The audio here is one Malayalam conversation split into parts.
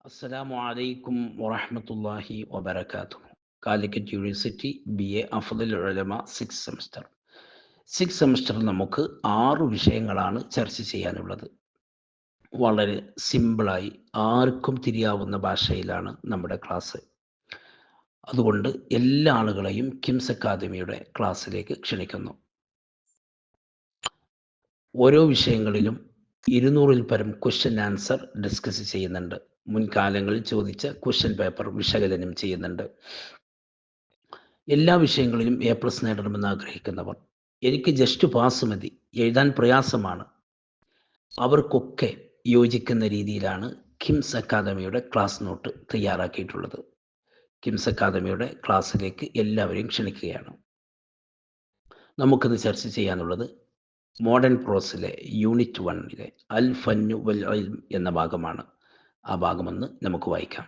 അസ്സലാമു അലൈക്കും വറഹ്മത്തുള്ളാഹി വബറകാതുഹു. കാലിക്കറ്റ് യൂണിവേഴ്സിറ്റി BA അഫ്ദൽ ഉലമ 6 സെമസ്റ്റർ. 6 സെമസ്റ്ററിൽ നമുക്ക് 6 വിഷയങ്ങളാണ് ചർച്ച ചെയ്യാനുള്ളത്. വളരെ സിമ്പിളായി ആർക്കും തിരിയാവുന്ന ഭാഷയിലാണ് നമ്മുടെ ക്ലാസ്. അതുകൊണ്ട് എല്ലാ ആളുകളെയും കിംസ് അക്കാദമിയുടെ ക്ലാസ്സിലേക്ക് ക്ഷണിക്കുന്നു. ഓരോ വിഷയങ്ങളിലും 200-ൽ പരം ക്വസ്റ്റ്യൻ ആൻസർ ഡിസ്കസ് ചെയ്യുന്നുണ്ട്. മുൻകാലങ്ങളിൽ ചോദിച്ച ക്വസ്റ്റ്യൻ പേപ്പർ വിശകലനം ചെയ്യുന്നുണ്ട്. എല്ലാ വിഷയങ്ങളിലും A+ നേടണമെന്ന് ആഗ്രഹിക്കുന്നവർ, എനിക്ക് ജസ്റ്റ് പാസ് മതി, എഴുതാൻ പ്രയാസമാണ്, അവർക്കൊക്കെ യോജിക്കുന്ന രീതിയിലാണ് കിംസ് അക്കാദമിയുടെ ക്ലാസ് നോട്ട് തയ്യാറാക്കിയിട്ടുള്ളത്. കിംസ് അക്കാദമിയുടെ ക്ലാസ്സിലേക്ക് എല്ലാവരെയും ക്ഷണിക്കുകയാണ്. നമുക്കിന്ന് ചർച്ച ചെയ്യാനുള്ളത് മോഡേൺ പ്രോസിലെ യൂണിറ്റ് 1-ലെ അൽ ഫന്നു വൽ ഇൽം എന്ന ഭാഗമാണ്. ആ ഭാഗമൊന്ന് നമുക്ക് വായിക്കാം.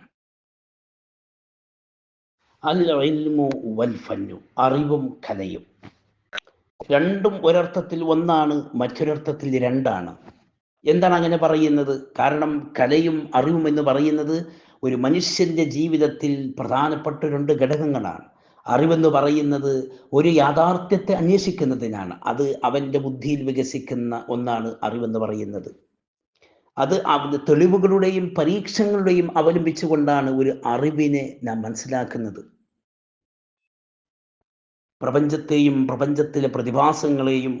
അൽ ഇൽമു വൽ ഫന്നു, അറിവും കലയും. രണ്ടും ഒരർത്ഥത്തിൽ ഒന്നാണ്, മറ്റൊരർത്ഥത്തിൽ രണ്ടാണ്. എന്താണ് അങ്ങനെ പറയുന്നത്? കാരണം കലയും അറിവും എന്ന് പറയുന്നത് ഒരു മനുഷ്യൻ്റെ ജീവിതത്തിൽ പ്രധാനപ്പെട്ട 2 ഘടകങ്ങളാണ്. അറിവെന്ന് പറയുന്നത് ഒരു യാഥാർത്ഥ്യത്തെ അന്വേഷിക്കുന്നതിനാണ്. അത് അവൻ്റെ ബുദ്ധിയിൽ വികസിക്കുന്ന ഒന്നാണ് അറിവെന്ന് പറയുന്നത്. അത് അവൻ്റെ തെളിവുകളുടെയും പരീക്ഷണങ്ങളുടെയും അവലംബിച്ചുകൊണ്ടാണ് ഒരു അറിവിനെ നാം മനസ്സിലാക്കുന്നത്. പ്രപഞ്ചത്തെയും പ്രപഞ്ചത്തിലെ പ്രതിഭാസങ്ങളെയും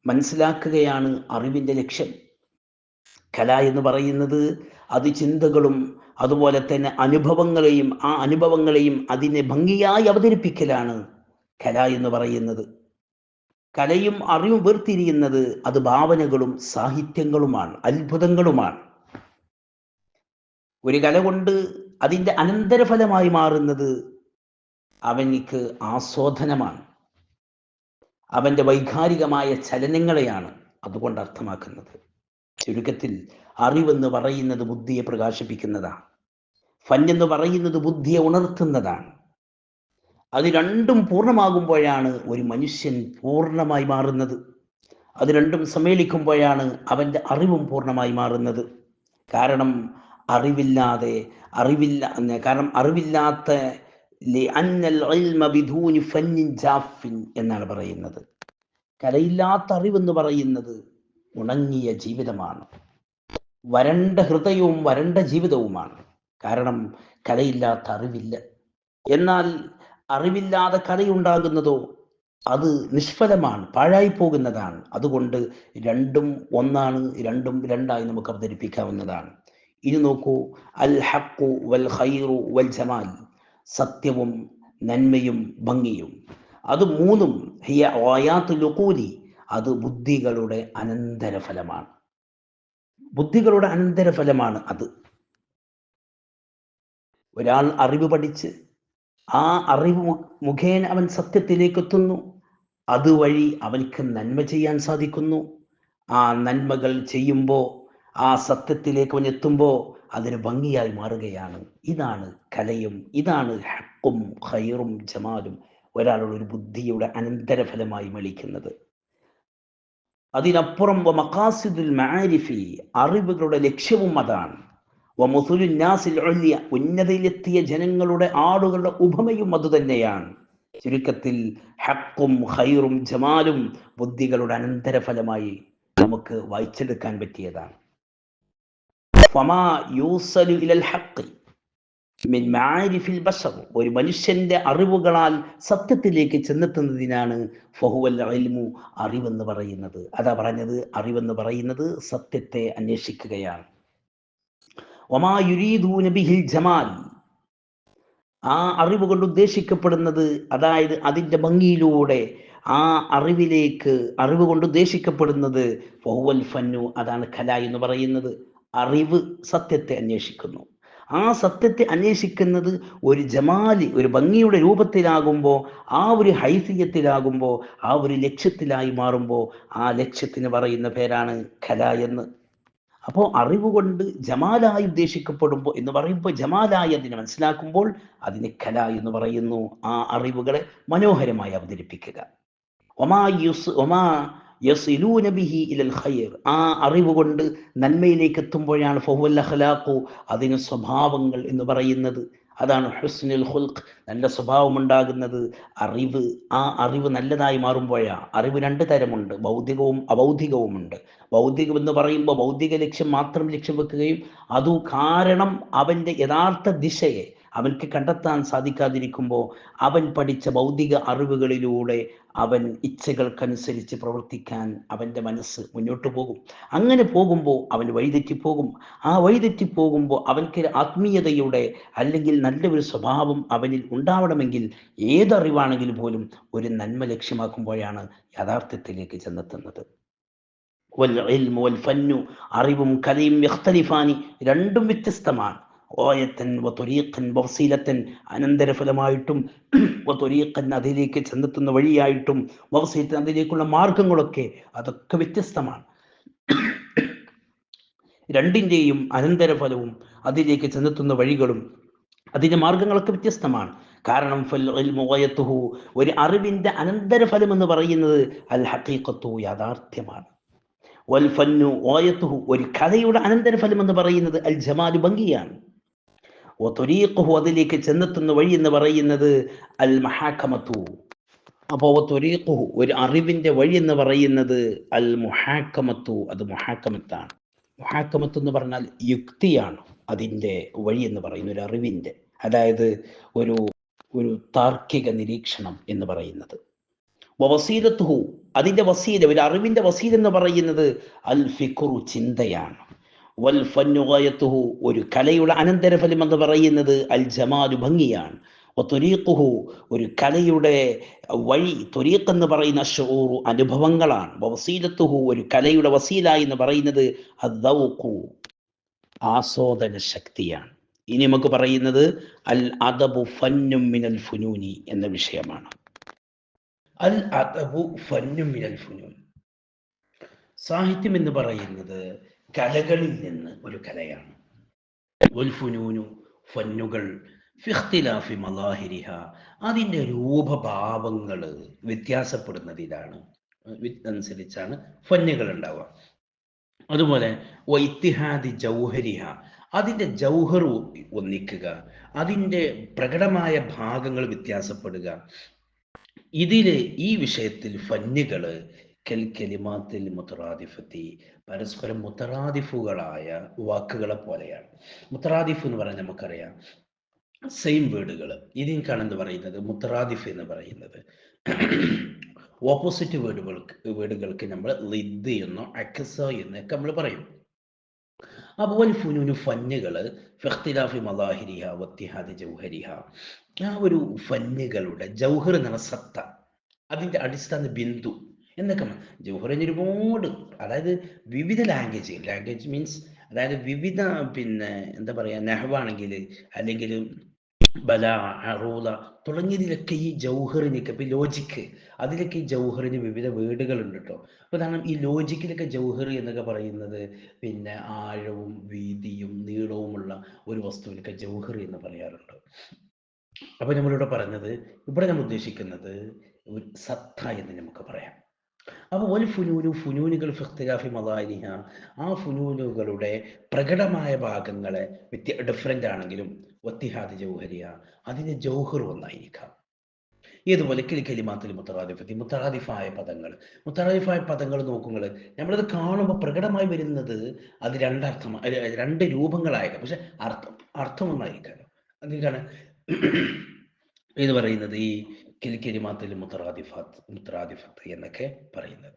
മനസ്സിലാക്കുകയാണ് അറിവിൻ്റെ ലക്ഷ്യം. കല എന്ന് പറയുന്നത് അത് ചിന്തകളും അതുപോലെ തന്നെ അനുഭവങ്ങളെയും ആ അനുഭവങ്ങളെയും അതിനെ ഭംഗിയായി അവതരിപ്പിക്കലാണ് കല എന്ന് പറയുന്നത്. കലയും അറിവും വേർതിരിയുന്നത് അത് ഭാവനകളും സാഹിത്യങ്ങളുമാണ്, അത്ഭുതങ്ങളുമാണ്. ഒരു കല കൊണ്ട് അതിൻ്റെ അനന്തരഫലമായി മാറുന്നത് അവനിക്ക് ആസ്വാദനമാണ്, അവൻ്റെ വൈകാരികമായ ചലനങ്ങളെയാണ് അതുകൊണ്ട് അർത്ഥമാക്കുന്നത്. ചുരുക്കത്തിൽ അറിവെന്ന് പറയുന്നത് ബുദ്ധിയെ പ്രകാശിപ്പിക്കുന്നതാണ്, ഫന്നെന്ന് പറയുന്നത് ബുദ്ധിയെ ഉണർത്തുന്നതാണ്. അത് രണ്ടും പൂർണ്ണമാകുമ്പോഴാണ് ഒരു മനുഷ്യൻ പൂർണ്ണമായി മാറുന്നത്. അത് രണ്ടും സമ്മേളിക്കുമ്പോഴാണ് അവൻ്റെ അറിവും പൂർണ്ണമായി മാറുന്നത്. കാരണം അറിവില്ലാത്ത എന്നാണ് പറയുന്നത്. കലയില്ലാത്ത അറിവെന്ന് പറയുന്നത് ഉണങ്ങിയ ജീവിതമാണ്, വരണ്ട ഹൃദയവും വരണ്ട ജീവിതവുമാണ്. കാരണം കലയില്ലാത്ത അറിവില്ല. എന്നാൽ അറിവില്ലാതെ കലയുണ്ടാകുന്നതോ അത് നിഷ്ഫലമാണ്, പാഴായി പോകുന്നതാണ്. അതുകൊണ്ട് രണ്ടും ഒന്നാണ്, രണ്ടും രണ്ടായി നമുക്ക് അവതരിപ്പിക്കാവുന്നതാണ്. ഇനി നോക്കൂ, അൽ ഹഖു വൽ ഖൈറു വൽ ജമാൽ, സത്യവും നന്മയും ഭംഗിയും. അത് മൂന്നും ഹിയ ആയാത്തുൽ ഉഖൂലി, അത് ബുദ്ധികളുടെ അനന്തരഫലമാണ്. ബുദ്ധികളുടെ അനന്തരഫലമാണ് അത്. ഒരാൾ അറിവ് പഠിച്ച് ആ അറിവ് മുഖേന അവൻ സത്യത്തിലേക്ക് എത്തുന്നു. അതുവഴി അവൻക്ക് നന്മ ചെയ്യാൻ സാധിക്കുന്നു. ആ നന്മകൾ ചെയ്യുമ്പോൾ ആ സത്യത്തിലേക്ക് അവൻ എത്തുമ്പോൾ അതിന് ഭംഗിയായി മാറുകയാണ്. ഇതാണ് കലയും, ഇതാണ് ഹഖും ഖൈറും ജമാലും ഒരാളുടെ ഒരു ബുദ്ധിയുടെ അനന്തരഫലമായി വിളിക്കുന്നത്. അതിനപ്പുറം മഖാസിദുൽ മആരിഫി, അറിവുകളുടെ ലക്ഷ്യവും അതാണ്. ഉന്നതയിലെത്തിയ ജനങ്ങളുടെ ആളുകളുടെ ഉപമയും അതുതന്നെയാണ്. ചുരുക്കത്തിൽ ഹഖും ഖൈറും ജമാലും ബുദ്ധികളുടെ അനന്തരഫലമായി നമുക്ക് വായിച്ചെടുക്കാൻ പറ്റിയതാണ്. ഒരു മനുഷ്യന്റെ അറിവുകളാൽ സത്യത്തിലേക്ക് ചെന്നെത്തുന്നതിനാണ് ഫഹുവൽ ഇൽമു, അറിവെന്ന് പറയുന്നത്. അതാ പറഞ്ഞത്, അറിവെന്ന് പറയുന്നത് സത്യത്തെ അന്വേഷിക്കുകയാണ്. വമാ യുരീദൂന ബിഹിൽ ജമാൽ, ആ അറിവ് കൊണ്ട് ഉദ്ദേശിക്കപ്പെടുന്നത്, അതായത് അതിൻ്റെ ഭംഗിയിലൂടെ ആ അറിവ് കൊണ്ട് ഉദ്ദേശിക്കപ്പെടുന്നത് ഫഹുവൽ ഫന്നു, അതാണ് കല എന്ന് പറയുന്നത്. അറിവ് സത്യത്തെ അന്വേഷിക്കുന്നു. ആ സത്യത്തെ അന്വേഷിക്കുന്നത് ഒരു ജമാലി, ഒരു ഭംഗിയുടെ രൂപത്തിലാകുമ്പോൾ, ആ ഒരു ഹൈസിയത്തിലാകുമ്പോൾ, ആ ഒരു ലക്ഷ്യത്തിലായി മാറുമ്പോൾ ആ ലക്ഷ്യത്തിന് പറയുന്ന പേരാണ് കല എന്ന്. അപ്പോൾ അറിവ് കൊണ്ട് ജമാലായി ഉദ്ദേശിക്കപ്പെടുമ്പോൾ എന്ന് പറയുമ്പോൾ, ജമാലായി അതിനെ മനസ്സിലാക്കുമ്പോൾ അതിന് കല എന്ന് പറയുന്നു. ആ അറിവുകളെ മനോഹരമായി അവതരിപ്പിക്കുക. ഒമാ യസിലൂന ബിഹി ഇലൽ ഖൈർ, ആ അറിവ് കൊണ്ട് നന്മയിലേക്ക് എത്തുമ്പോഴാണ് ഫഹുവൽ അഖ്ലാഖു, അതിന് സ്വഭാവങ്ങൾ എന്ന് പറയുന്നത്. അതാണ് ഹുസ്നുൽ ഖുൽഖ്, നല്ല സ്വഭാവം ഉണ്ടാകുന്നത്. അറിവ്, ആ അറിവ് നല്ലതായി മാറുമ്പോഴാണ്. അറിവ് രണ്ട് തരമുണ്ട്, ഭൗതികവും അഭൗതികവുമുണ്ട്. ഭൗതികം എന്ന് പറയുമ്പോൾ ഭൗതിക ലക്ഷ്യം മാത്രം ലക്ഷ്യം വെക്കുകയും അതു കാരണം അവൻ്റെ യഥാർത്ഥ ദിശയെ അവൻക്ക് കണ്ടെത്താൻ സാധിക്കാതിരിക്കുമ്പോൾ അവൻ പഠിച്ച ഭൗതിക അറിവുകളിലൂടെ അവൻ ഇച്ഛകൾക്കനുസരിച്ച് പ്രവർത്തിക്കാൻ അവൻ്റെ മനസ്സ് മുന്നോട്ട് പോകും. അങ്ങനെ പോകുമ്പോൾ അവൻ വഴിതെറ്റിപ്പോകും. ആ വഴിതെറ്റിപ്പോകുമ്പോൾ അവൻക്ക് ആത്മീയതയുടെ അല്ലെങ്കിൽ നല്ലൊരു സ്വഭാവം അവനിൽ ഉണ്ടാവണമെങ്കിൽ ഏതറിവാണെങ്കിലും പോലും ഒരു നന്മ ലക്ഷ്യമാക്കുമ്പോഴാണ് യഥാർത്ഥത്തിലേക്ക് ചെന്നെത്തുന്നത്. വൽ ഇൽമു വൽ ഫന്നു, അറിവും കലയും യഖ്തലിഫാനി, രണ്ടും വ്യത്യസ്തമാണ്. ഓയത്തൻ വത്വരീഖൻ വസീലത്തൻ, അനന്തരഫലമായിട്ടും വത്വരീഖൻ അതിലേക്ക് ചെന്നെത്തുന്ന വഴിയായിട്ടും വസീലത്തൻ അതിലേക്കുള്ള മാർഗങ്ങളൊക്കെ അതൊക്കെ വ്യത്യസ്തമാണ്. രണ്ടിൻ്റെയും അനന്തരഫലവും അതിലേക്ക് ചെന്നെത്തുന്ന വഴികളും അതിൻ്റെ മാർഗങ്ങളൊക്കെ വ്യത്യസ്തമാണ്. കാരണം ഫൽ ഇൽമു ഗായത്തുഹു, ഒരു അറിവിൻ്റെ അനന്തരഫലം എന്ന് പറയുന്നത് അൽ ഹഖീഖത്തു, യാഥാർത്ഥ്യമാണ്. വൽ ഫന്നു ഗായത്തുഹു, ഒരു കലയുടെ അനന്തരഫലം എന്ന് പറയുന്നത് അൽ ജമാലു, ഭംഗിയാണ്. വത്വരീഖുഹു, അതിലേക്ക് ചെന്നെത്തുന്ന വഴി എന്ന് പറയുന്നത് അൽ മഹാകമത്തു. അപ്പോൾ വത്വരീഖുഹു, ഒരു അറിവിൻ്റെ വഴി എന്ന് പറയുന്നത് അൽ മുഹാക്കമത്തു, അത് മുഹാക്കമത്താണ്. മുഹാക്കമത്ത് എന്ന് പറഞ്ഞാൽ യുക്തിയാണ് അതിൻ്റെ വഴി എന്ന് പറയുന്നത്, ഒരു അറിവിൻ്റെ, അതായത് ഒരു ഒരു താർക്കിക നിരീക്ഷണം എന്ന് പറയുന്നത്. വസീലത്തുഹു, അതിൻ്റെ വസീല, ഒരു അറിവിൻ്റെ വസീല എന്ന് പറയുന്നത് അൽ ഫിക്റു, ചിന്തയാണ്. വൽ ഫന്നു ഗായത്തുഹു, ഒരു കലയുടെ അനന്തരഫലം എന്ന് പറയുന്നത് അൽ ജമാലു, ഭംഗിയാണ്. വത്വരീഖുഹു, ഒരു കലയുടെ വഴി, ത്വരീഖ് എന്ന് പറയുന്ന ശുഊറു, അനുഭവങ്ങളാണ്. വസീലത്തുഹു, ഒരു കലയുടെ വസീല എന്ന് പറയുന്നത് അദ്ദൗഖു, ആസ്വാദന ശക്തിയാണ്. ഇനി നമുക്ക് പറയുന്നത് അൽ അദബു ഫന്നും മിനൽ ഫുനൂനി എന്ന വിഷയമാണ്. അൽ അദബു ഫന്നും മിനൽ ഫുനൂൻ, സാഹിത്യം എന്ന് പറയുന്നത് കലകളിൽ നിന്ന് ഒരു കലയാണ്. വൽ ഫുനൂനു, ഫന്നുകൾ ഫിഖ്തിലാഫി മലാഹിരിഹ, അതിൻ്റെ രൂപഭാവങ്ങൾ വ്യത്യാസപ്പെടുന്നതിലാണ്, അനുസരിച്ചാണ് ഫന്നുകൾ ഉണ്ടാവുക. അതുപോലെ വൈത്തിഹാദി ജൗഹരിഹ, അതിൻ്റെ ജൗഹർ ഒന്നിക്കുക, അതിൻ്റെ പ്രകടമായ ഭാഗങ്ങൾ വ്യത്യാസപ്പെടുക. ഇതില് ഈ വിഷയത്തിൽ ഫന്നുകൾ കെലിമാത്തിൽ മുത്തറാദിഫത്തി, പരസ്പരം മുത്തറാദിഫുകളായ വാക്കുകളെ പോലെയാണ്. മുത്തറാദിഫ് എന്ന് പറഞ്ഞാൽ നമുക്കറിയാം, സെയിം വേർഡുകൾ. ഇതിനേക്കാണ് എന്ത് പറയുന്നത്, മുത്തറാദിഫ് എന്ന് പറയുന്നത്. ഓപ്പോസിറ്റ് വേർഡുകൾക്ക് നമ്മൾ ലിദ് എന്നോ അക്സ എന്നൊക്കെ നമ്മൾ പറയും. അപ്പോൾ ഫുനൂനു, ഫന്നുകൾ ഫിഖ്തിലാഫി മലാഹിരിഹ വത്തിഹാദി ജൗഹരിഹ, ആ ഒരു ഫന്നുകളുടെ ജൗഹർ എന്ന സത്ത, അതിൻ്റെ അടിസ്ഥാന ബിന്ദു എന്നൊക്കെ. ജൗഹറിന് ഒരുപാട്, അതായത് വിവിധ ലാംഗ്വേജ് മീൻസ്, അതായത് വിവിധ, പിന്നെ എന്താ പറയുക, നഹ്വാണെങ്കിൽ അല്ലെങ്കിൽ ബല, അറൂല തുടങ്ങിയതിലൊക്കെ ഈ ജൗഹറിനൊക്കെ, ഇപ്പം ലോജിക്ക്, അതിലൊക്കെ ഈ ജൗഹറിന് വിവിധ വേർഡുകൾ ഉണ്ട് കേട്ടോ. അപ്പോൾ കാരണം ഈ ലോജിക്കിലൊക്കെ ജൗഹർ എന്നൊക്കെ പറയുന്നത് പിന്നെ ആഴവും വീതിയും നീളവുമുള്ള ഒരു വസ്തുവിനൊക്കെ ജൗഹർ എന്ന് പറയാറുണ്ട്. അപ്പോൾ നമ്മളിവിടെ പറഞ്ഞത്, ഇവിടെ നമ്മൾ ഉദ്ദേശിക്കുന്നത് ഒരു സത്ത എന്ന് നമുക്ക് പറയാം. അപ്പോൾ ഒരു ഫുനൂനുകൾ ഫിഖ്തിലാഫി മദാരിഹ, ആ ഫുനൂനുകളുടെ പ്രകടമായ ഭാഗങ്ങളെ ഡിഫറൻ്റ് ആണെങ്കിലും വത്തിഹാദി ജൗഹരിയ, അതിൻ്റെ ജൗഹർ ഒന്നായിരിക്കാം. ഏതുപോലെ കലിമാത്തിൽ മുത്തറാദിഫത്തി, മുത്തറാദിഫായ പദങ്ങൾ നോക്കുമ്പോൾ നമ്മളത് കാണുമ്പോൾ പ്രകടമായി വരുന്നത് അത് രണ്ടർത്ഥം, രണ്ട് രൂപങ്ങളായിരിക്കാം, പക്ഷെ അർത്ഥം ഒന്നായിരിക്കാം. അതിനാണ് എന്ന് പറയുന്നത് ഈ കലിമാത്തിൽ മുത്തറാദിഫത്ത് എന്നൊക്കെ പറയുന്നത്.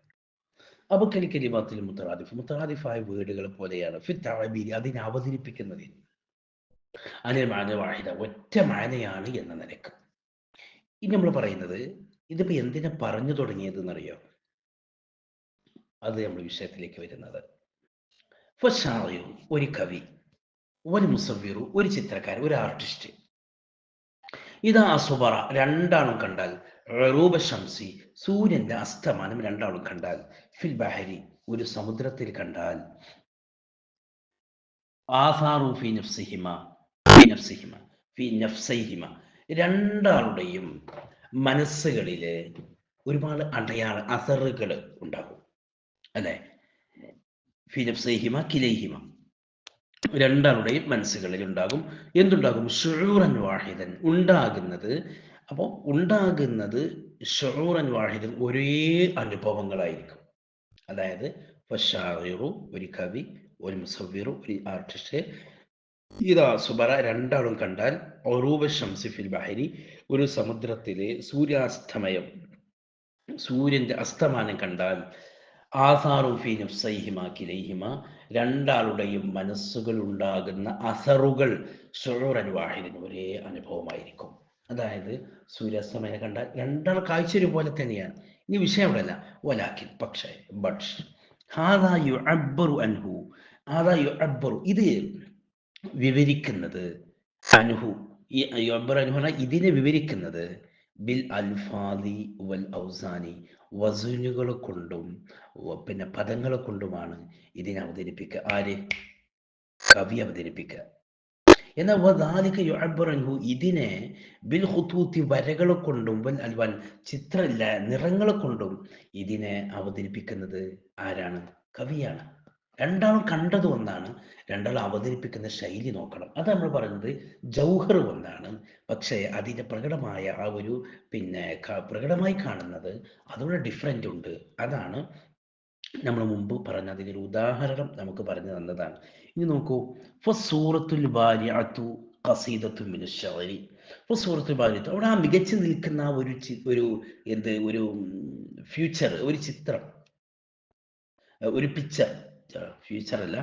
അപ്പോൾ കലിമാത്തിൽ മുത്തറാദിഫായ വേർഡുകൾ പോലെയാണ് ഫിത്തഅബീരി, അതിനെ അവതരിപ്പിക്കുന്നതിൽ അതിന് മാന വാഹിദ, ഒറ്റ മാനയാണ് എന്ന നിലക്ക്. ഇനി നമ്മൾ പറയുന്നത്, ഇതിപ്പോ എന്തിനാ പറഞ്ഞു തുടങ്ങിയതെന്നറിയോ? അത് നമ്മൾ വിഷയത്തിലേക്ക് വരുന്നത്. ഫശാഇറു, ഒരു കവി, ഒരു മുസവ്വിറു, ഒരു ചിത്രകാരൻ, ഒരു ആർട്ടിസ്റ്റ്. ഇതാ അസുബറ, രണ്ടാളും കണ്ടാൽ, റൂബ ശംസി, സൂര്യന്റെ അസ്തമാനം രണ്ടാളും കണ്ടാൽ, ഫിൽ ബഹരി, ഒരു സമുദ്രത്തിൽ കണ്ടാൽ, ആസാറു ഫി നഫ്സൈഹിമ, രണ്ടാളുടെയും മനസ്സുകളില് ഒരുപാട് അസറുകൾ ഉണ്ടാകും. അല്ലെ? ഫി നഫ്സൈഹിമ കിലൈഹിമ, രണ്ടാളുടെയും മനസ്സുകളിൽ ഉണ്ടാകും. എന്തുണ്ടാകും? ഷുഊറൻ വാഹിദൻ, ഉണ്ടാകുന്നത്. അപ്പോൾ ഉണ്ടാകുന്നത് ഷുഊറൻ വാഹിദൻ, ഒരേ അനുഭവങ്ങളായിരിക്കും. അതായത് ഫഷാഇറു ഒരു കവി, ഒരു മുസവ്വിറു ഒരു ആർട്ടിസ്റ്റ്, ഇതാ സുബറ രണ്ടാളും കണ്ടാൽ, ഒറൂബ ഷംസി ഫിൽ ബഹരി, ഒരു സമുദ്രത്തിലെ സൂര്യാസ്തമയം, സൂര്യന്റെ അസ്തമാനം കണ്ടാൽ, ആസാറും ഫീ നഫ്സൈഹിമ കിലൈഹിമ, രണ്ടാളുടെയും മനസ്സുകൾ ഉണ്ടാകുന്ന അസറുകൾ ഷുഊറൻ വാഹിദിൻ, ഒരേ അനുഭവമായിരിക്കും. അതായത് സൂര്യാസ്തമയം കണ്ടാൽ രണ്ടാൾ കാഴ്ച ഒരുപോലെ തന്നെയാണ്. ഇനി വിഷയം അവിടെ അല്ല. വലാക്കിൻ, പക്ഷേ, ബട്ട്, ഹാദാ യുഅബ്ബറു അൻഹു, ഹാദാ യുഅബ്ബറു, ഇത് വിവരിക്കുന്നത്, അൻഹു, ഈ യുഅബ്ബറു അൻഹു പറഞ്ഞാൽ ഇതിനെ വിവരിക്കുന്നത്, ബിൽ അൽഫാദി വൽ ഔസാനി, വസൂനുകൾ കൊണ്ടും പിന്നെ പദങ്ങളെ കൊണ്ടുമാണ് ഇതിനെ അവതരിപ്പിക്കുക. ആര്? കവി അവതരിപ്പിക്കുക. എന്നാൽ വദാലിക യുഅബ്ബറു അൻഹു, ഇതിനെ ബിൽ ഖുതൂത്തി, വരകളെ കൊണ്ടും, വൽ അൽവാൻ, ചിത്രമില്ല നിറങ്ങളെ കൊണ്ടും ഇതിനെ അവതരിപ്പിക്കുന്നത് ആരാണ്? കവിയാണ്. രണ്ടാളും കണ്ടത് ഒന്നാണ്, രണ്ടാളും അവതരിപ്പിക്കുന്ന ശൈലി നോക്കണം. അത് നമ്മൾ പറയുന്നത് ജൗഹർ ഒന്നാണ്. പക്ഷേ അതിൻ്റെ പ്രകടമായ ആ ഒരു പിന്നെ പ്രകടമായി കാണുന്നത് അതുകൊണ്ട് ഡിഫറൻ്റ് ഉണ്ട്. അതാണ് നമ്മൾ മുമ്പ് പറഞ്ഞ അതിനൊരു ഉദാഹരണം നമുക്ക് പറഞ്ഞു തന്നതാണ്. ഇനി നോക്കൂ, ഫസൂറത്തുൽ ബാരിഅത്തു ഖസീദത്തുൻ മിനശ് ശഅരി. ഫസൂറത്തുൽ ബാരിഅത്തു, അവിടെ ആ മികച്ചു നിൽക്കുന്ന ആ ഒരു ഒരു ഫ്യൂച്ചർ, ഒരു ചിത്രം, ഒരു പിക്ചർ, ഫ്യൂച്ചർ അല്ല,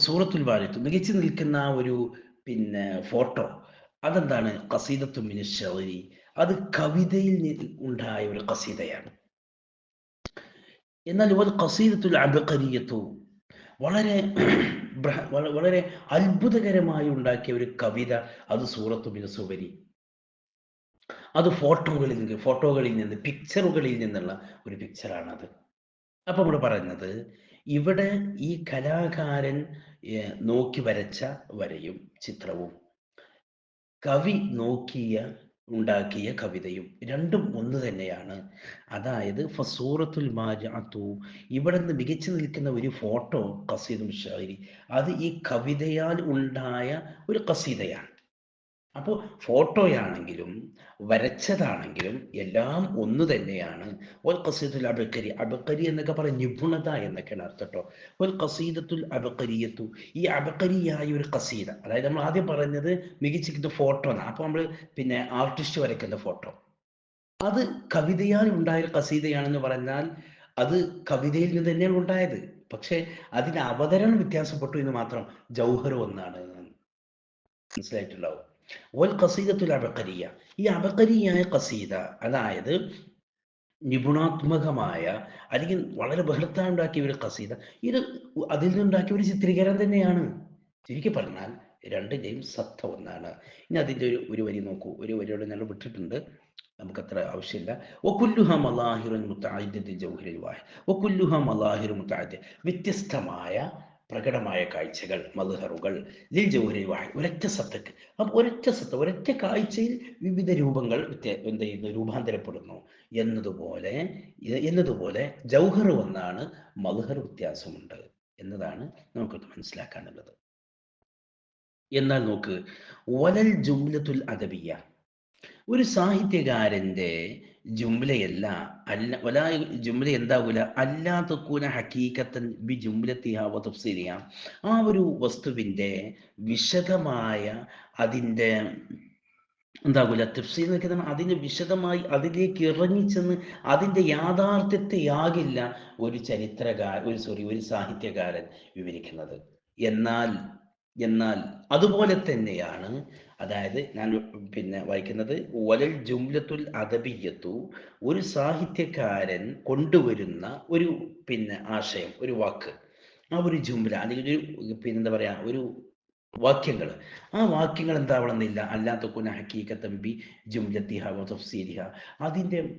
സൂറത്തുൽ ബാരിഅത്ത്, മികച്ചു നിൽക്കുന്ന ആ ഒരു പിന്നെ ഫോട്ടോ, അതെന്താണ്? ഖസീദത്തുൻ മിനശ് ശഅരി, അത് കവിതയിൽ ഉണ്ടായ ഒരു ഖസീദയാണ്. എന്നാൽ വൽ ഖസീദത്തുൽ അബ്ഖരിയത്തു, വളരെ വളരെ അത്ഭുതകരമായി ഉണ്ടാക്കിയ ഒരു കവിത, അത് സൂറത്തു മിന സുവരി, അത് ഫോട്ടോകളിൽ നിന്ന് പിക്ചറുകളിൽ നിന്നുള്ള ഒരു പിക്ചറാണത്. അപ്പം നമ്മൾ പറയുന്നത്, ഇവിടെ ഈ കലാകാരൻ നോക്കി വരച്ച വരയും ചിത്രവും, കവി ഉണ്ടാക്കിയ കവിതയും രണ്ടും ഒന്ന് തന്നെയാണ്. അതായത് ഫസൂറത്തുൽ മാരിഅത്തു, ഇവിടെ നിന്ന് മികച്ചു നിൽക്കുന്ന ഒരു ഫോട്ടോ, ഖസീദുൽ ഷാഇരി, അത് ഈ കവിതയാൽ ഉണ്ടായ ഒരു ഖസീദയാണ്. അപ്പോൾ ഫോട്ടോയാണെങ്കിലും വരച്ചതാണെങ്കിലും എല്ലാം ഒന്ന് തന്നെയാണ്. വൽ ഖസീദത്തുൽ അബ്ഖരി, അബ്ഖരി എന്നൊക്കെ പറയും നിപുണത എന്നൊക്കെയാണ് അർത്ഥം കേട്ടോ. വൽ ഖസീദത്തുൽ അബ്ഖരിയത്തു, ഈ അബ്ഖരിയായ ഒരു ഖസീദ, അതായത് നമ്മൾ ആദ്യം പറഞ്ഞത് മികച്ചിരിക്കുന്ന ഫോട്ടോ എന്നാണ്. അപ്പോൾ നമ്മൾ പിന്നെ ആർട്ടിസ്റ്റ് വരയ്ക്കുന്ന ഫോട്ടോ, അത് കവിതയാൽ ഉണ്ടായ ഒരു ഖസീദയാണെന്ന് പറഞ്ഞാൽ അത് കവിതയിൽ നിന്ന് തന്നെയാണ് ഉണ്ടായത്. പക്ഷേ അതിന് അവതരണം വ്യത്യാസപ്പെട്ടു എന്ന് മാത്രം. ജൗഹർ ഒന്നാണ്. മനസ്സിലായിട്ടുണ്ടാവും. വൽ ഖസീദത്തുൽ അബ്ഖരിയ, ഈ അബ്ഖരിയായ ഖസീദ, അതായത് നിപുണാത്മകമായ അല്ലെങ്കിൽ വളരെ ബൃഹത്തായി ഉണ്ടാക്കിയ ഒരു ഖസീദ, ഇത് അതിൽ നിന്നുണ്ടാക്കിയ ഒരു ചിത്രീകരണം തന്നെയാണ്. ചുരുക്കി പറഞ്ഞാൽ രണ്ടിൻ്റെയും സത്ത ഒന്നാണ്. ഇനി അതിൻ്റെ ഒരു വരി നോക്കൂ. ഒരു വരിയോട് ഞാൻ വിട്ടിട്ടുണ്ട്, നമുക്കത്ര ആവശ്യമില്ല. വകുല്ലുഹ മലാഹിറുൻ മുതഅദ്ദിദു ജൗഹരിൽ വാഹിദ്, വകുല്ലുഹ മലാഹിറു മുതഅദ്ദിദ, വ്യത്യസ്തമായ പ്രകടമായ കാഴ്ചകൾ, മദ്ഹറുകൾ, ലിൽ ജൗഹരിൽ വാഹിദ്, ഒരൊറ്റ സത്തക്ക്. അപ്പോൾ ഒരൊറ്റ സത്ത, ഒരൊറ്റ കാഴ്ചയിൽ വിവിധ രൂപങ്ങൾ എന്ത് ചെയ്യുന്നു? രൂപാന്തരപ്പെടുന്നു എന്നതുപോലെ ജൗഹർ ഒന്നാണ്, മദ്ഹർ വ്യത്യാസമുണ്ട് എന്നതാണ് നമുക്കത് മനസ്സിലാക്കാനുള്ളത്. എന്നാൽ നോക്ക്, വലൽ ജുംലത്തുൽ അദബിയ, ഒരു സാഹിത്യകാരൻ്റെ ജുംലയല്ല, ജുംല എന്താകൂല, അല്ലാ തക്കൂന ഹക്കീക്കത്തൻ ബി ജുംലത്തിഹ വ തഫ്സീലിഹ, ആ ഒരു വസ്തുവിൻ്റെ വിശദമായ അതിൻ്റെ എന്താകൂല, തഫ്സീൽ എന്നൊക്കെ പറഞ്ഞാൽ അതിന് വിശദമായി അതിലേക്ക് ഇറങ്ങിച്ചെന്ന് അതിൻ്റെ യാഥാർത്ഥ്യത്തെയാകില്ല ഒരു സാഹിത്യകാരൻ വിവരിക്കുന്നത്. എന്നാൽ എന്നാൽ അതുപോലെ തന്നെയാണ്, അതായത് ഞാൻ പിന്നെ വായിക്കുന്നത്, വലൽ ജുംലത്തുൽ അദബിയ്യത്തു, ഒരു സാഹിത്യകാരൻ കൊണ്ടുവരുന്ന ഒരു പിന്നെ ആശയം, ഒരു വാക്ക്, ആ ഒരു ജുംല അല്ലെങ്കിൽ ഒരു പിന്നെന്താ പറയാ, ഒരു വാക്യങ്ങൾ, ആ വാക്യങ്ങൾ എന്താവണമെന്നില്ല, അല്ലാത്തക്കുന ഹക്കീക്കത്തം ബി ജുംലത്തിഹ വ തഫ്സീലിഹ,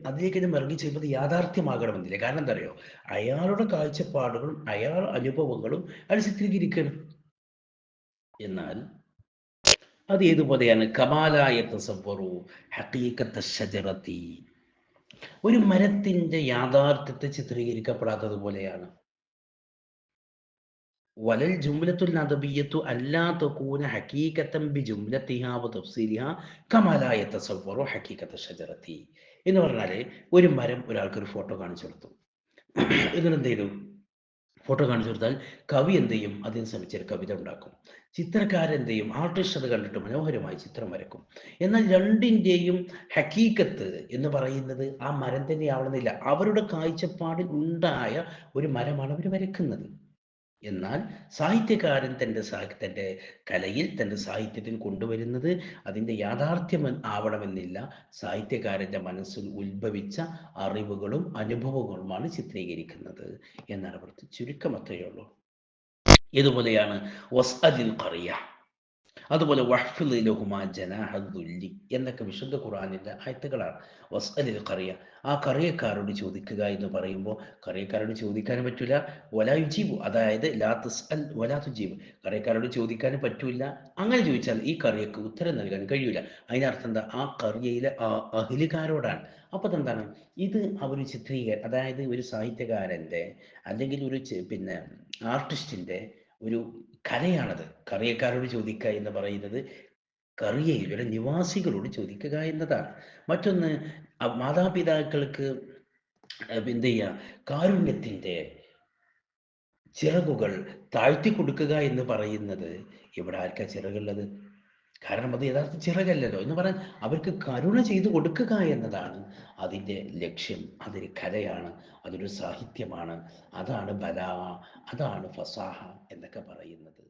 അതിലേക്ക് ഇറങ്ങി ചെയ്യുന്നത് യാഥാർത്ഥ്യമാകണമെന്നില്ല. കാരണം എന്താ അറിയോ, അയാളുടെ കാഴ്ചപ്പാടുകളും അയാൾ അനുഭവങ്ങളും അയാൾ ചിത്രീകരിക്കണം. എന്നാൽ അത് ഏതുപോലെയാണ്? കമാലായ തസവ്വറു ഹഖീഖത്ത ഷജറത്തി, ഒരു മരത്തിന്റെ യാഥാർത്ഥ്യത്തെ ചിത്രീകരിക്കപ്പെടാത്തതുപോലെയാണ്. വലൽ ജുംലത്തുൽ നദബിയ്യത്തു അല്ലാ തകൂന ഹഖീഖത്തൻ ബിജുംലത്തിഹാ വതഫ്സീലിഹാ കമാ ലാ യതസവ്വറു ഹഖീഖത്ത ഷജറത്തി. എന്ന് പറഞ്ഞാൽ ഒരു മരം ഒരാൾക്ക് ഒരു ഫോട്ടോ കാണിച്ചു കൊടുത്തു. എന്നിട്ട് എന്ത് ചെയ്തു? ഫോട്ടോ കാണിച്ചു കൊടുത്താൽ കവി എന്ത് ചെയ്യും? അതിന് ശ്രമിച്ചൊരു കവിത ഉണ്ടാക്കും. ചിത്രകാരൻ എന്ത് ചെയ്യും? ആർട്ടിസ്റ്റ് അത് കണ്ടിട്ട് മനോഹരമായി ചിത്രം വരക്കും. എന്നാൽ രണ്ടിൻ്റെയും ഹക്കീക്കത്ത് എന്ന് പറയുന്നത് ആ മരം തന്നെ ആവണമെന്നില്ല. അവരുടെ കാഴ്ചപ്പാടിൽ ഉണ്ടായ ഒരു മരമാണ് അവർ വരക്കുന്നത്. എന്നാൽ സാഹിത്യകാരൻ തൻ്റെ കലയിൽ, തൻ്റെ സാഹിത്യത്തിൽ കൊണ്ടുവരുന്നത് അതിൻ്റെ യാഥാർത്ഥ്യം ആവണമെന്നില്ല. സാഹിത്യകാരൻ്റെ മനസ്സിൽ ഉത്ഭവിച്ച അറിവുകളും അനുഭവങ്ങളുമാണ് ചിത്രീകരിക്കുന്നത് എന്നാണ് ഇവിടുത്തെ ചുരുക്കം. അത്രയേ ഉള്ളൂ. ഇതുപോലെയാണ് വസ്അദിൽ ഖറിയ, അതുപോലെ വഹ്ഫിള് ലഹുമാ ജനാഹദ്ദുല്ലി എന്നൊക്കെ വിശുദ്ധ ഖുർആനിൻ്റെ ആയത്തുകളാണ്. വസ്അലിൽ ഖറിയ, ആ കറിയക്കാരോട് ചോദിക്കുക എന്ന് പറയുമ്പോൾ കറിയക്കാരോട് ചോദിക്കാനും പറ്റില്ല. വലാ യുജീബു, അതായത് ലാ തസ്അൽ വലാ തുജീബ്, കറിയക്കാരോട് ചോദിക്കാനും പറ്റില്ല. അങ്ങനെ ചോദിച്ചാൽ ഈ കറിയക്ക് ഉത്തരം നൽകാൻ കഴിയില്ല. അതിനർത്ഥം എന്താ? ആ കറിയയിലെ അഹിലുകാരോടാണ്. അപ്പോൾ എന്താണ് ഇത്? അവർ അതായത് ഒരു സാഹിത്യകാരൻ്റെ അല്ലെങ്കിൽ ഒരു പിന്നെ ആർട്ടിസ്റ്റിൻ്റെ ഒരു കലയാണത്. കറിയക്കാരോട് ചോദിക്കുക എന്ന് പറയുന്നത് കറിയയിലെ നിവാസികളോട് ചോദിക്കുക എന്നതാണ്. മറ്റൊന്ന്, മാതാപിതാക്കൾക്ക് എന്ത് ചെയ്യുക? കാരുണ്യത്തിൻ്റെ ചിറകുകൾ താഴ്ത്തി കൊടുക്കുക എന്ന് പറയുന്നത് ഇവിടെ ആർക്കാ ചിറകുള്ളത്? കാരണം അത് യഥാർത്ഥ ചിറകല്ലല്ലോ. എന്ന് പറയാൻ അവർക്ക് കരുണ ചെയ്തു കൊടുക്കുക എന്നതാണ് അതിൻ്റെ ലക്ഷ്യം. അതൊരു കലയാണ്, അതൊരു സാഹിത്യമാണ്, അതാണ് ബലാ, അതാണ് ഫസാഹ എന്നൊക്കെ പറയുന്നത്.